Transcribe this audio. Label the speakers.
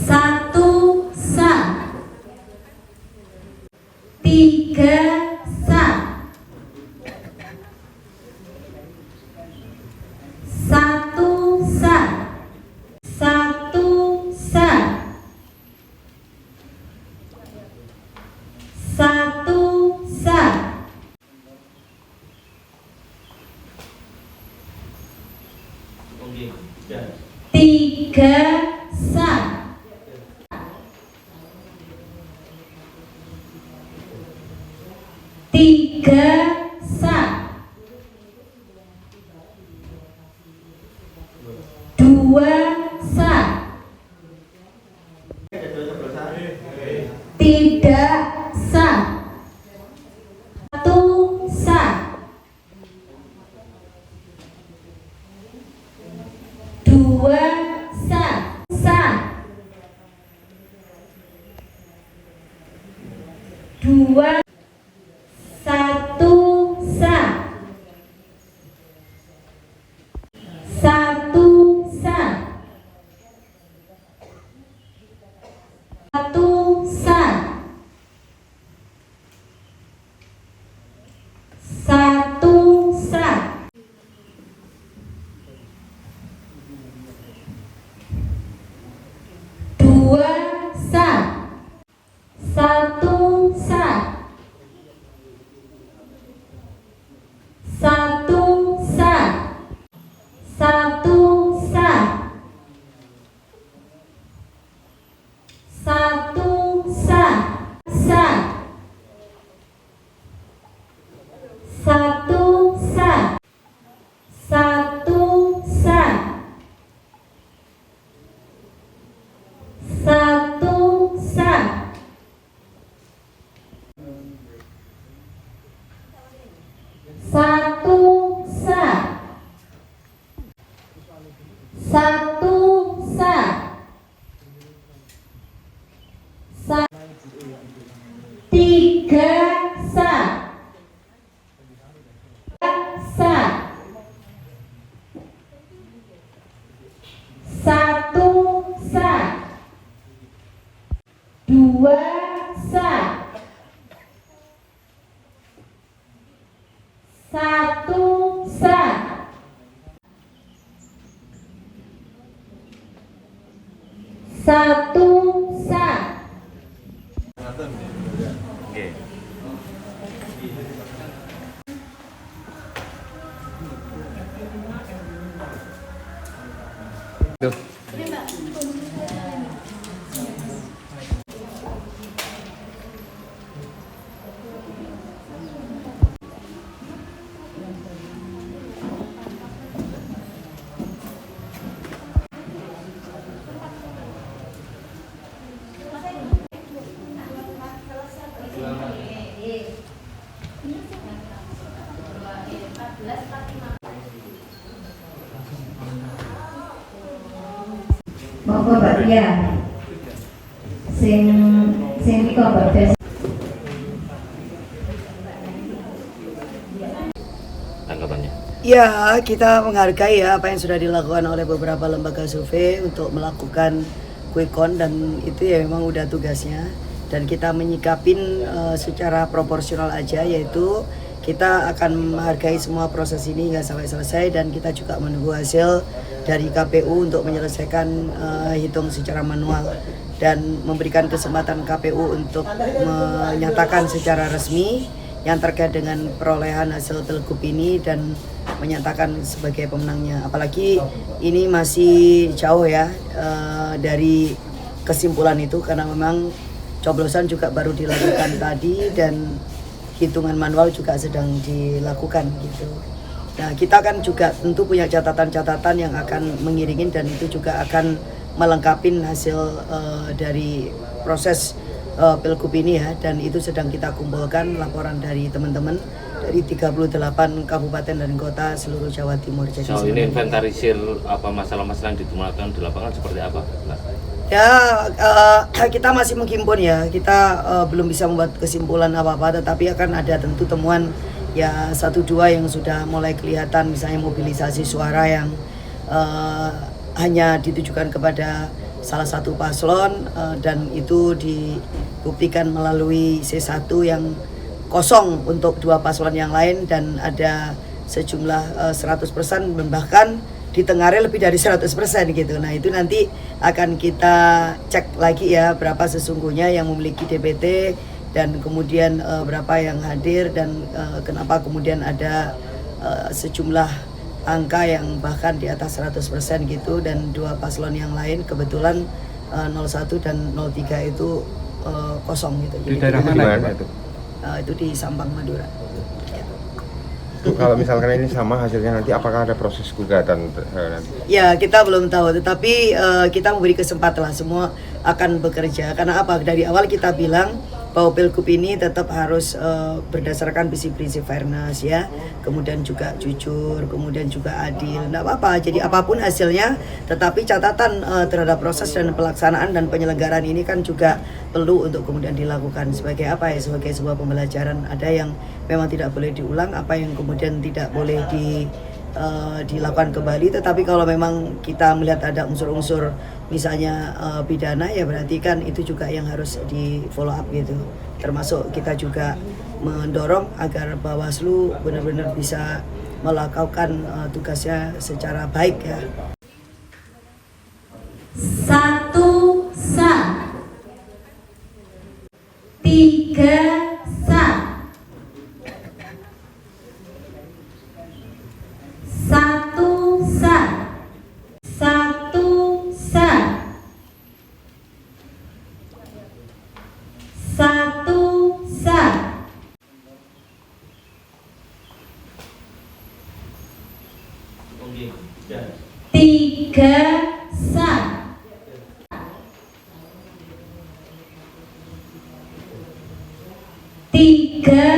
Speaker 1: Satu sa. Tiga sa. Satu sa. Satu sa. Satu sa. Tiga sa. Tiga sa. Dua sa. Tidak sa. Satu sa. Dua sa. Sa. Dua. Satu sa. Satu sa. Satu sa. Satu sa. Dua sa. Satu sa. Satu sa. Satu sa. Satu sa. Sa. Satu sa. Satu sa. Satu sa. Satu sa. Satu sa. Sa. Tiga sa. Sa. Satu sa. Dua sa. Satu sa. Satu sa.
Speaker 2: Tuh.
Speaker 1: Monggo Mbak Tia. Sing niku Mbak Des.
Speaker 2: Tanggapannya.
Speaker 3: Ya, kita menghargai ya apa yang sudah dilakukan oleh beberapa lembaga survei untuk melakukan quick count, dan itu ya memang udah tugasnya, dan kita menyikapin secara proporsional aja, yaitu kita akan menghargai semua proses ini hingga sampai selesai, dan kita juga menunggu hasil dari KPU untuk menyelesaikan hitung secara manual dan memberikan kesempatan KPU untuk menyatakan secara resmi yang terkait dengan perolehan hasil pilgub ini dan menyatakan sebagai pemenangnya. Apalagi ini masih jauh ya dari kesimpulan itu, karena memang coblosan juga baru dilakukan tadi dan hitungan manual juga sedang dilakukan gitu. Nah, kita kan juga tentu punya catatan-catatan yang akan mengiringin, dan itu juga akan melengkapi hasil dari proses pilgub ini ya, dan itu sedang kita kumpulkan laporan dari teman-teman dari 38 kabupaten dan kota seluruh Jawa Timur. Jadi
Speaker 2: ini inventarisir apa masalah-masalah yang ditemukan di lapangan seperti apa, Mbak?
Speaker 3: Ya, kita masih menghimpun ya, kita belum bisa membuat kesimpulan apa-apa, tetapi akan ada tentu temuan ya 1-2 yang sudah mulai kelihatan, misalnya mobilisasi suara yang hanya ditujukan kepada salah satu paslon dan itu dibuktikan melalui C1 yang kosong untuk dua paslon yang lain dan ada sejumlah 100% bahkan di Tengare lebih dari 100% gitu. Nah itu nanti akan kita cek lagi ya berapa sesungguhnya yang memiliki DPT dan kemudian berapa yang hadir dan kenapa kemudian ada sejumlah angka yang bahkan di atas 100% gitu dan dua paslon yang lain kebetulan 01 dan 03 itu kosong gitu.
Speaker 4: Di daerah mana itu?
Speaker 3: Itu di Sampang Madura.
Speaker 4: Bu, kalau misalkan ini sama hasilnya nanti apakah ada proses gugatan nanti?
Speaker 3: Ya kita belum tahu, tetapi kita memberi kesempatan lah semua akan bekerja. Karena apa? Dari awal kita bilang bahwa Pilgub ini tetap harus berdasarkan prinsip-prinsip fairness ya, kemudian juga jujur, kemudian juga adil. Nggak apa-apa, jadi apapun hasilnya, tetapi catatan terhadap proses dan pelaksanaan dan penyelenggaraan ini kan juga perlu untuk kemudian dilakukan sebagai apa ya, sebagai sebuah pembelajaran. Ada yang memang tidak boleh diulang, apa yang kemudian tidak boleh dilakukan kembali. Tetapi kalau memang kita melihat ada unsur-unsur misalnya pidana ya berarti kan itu juga yang harus di follow up gitu. Termasuk kita juga mendorong agar Bawaslu benar-benar bisa melakukan tugasnya secara baik ya.
Speaker 1: 1 sa 3 sa 1 sa 1 sa 1 sa 3 sa 3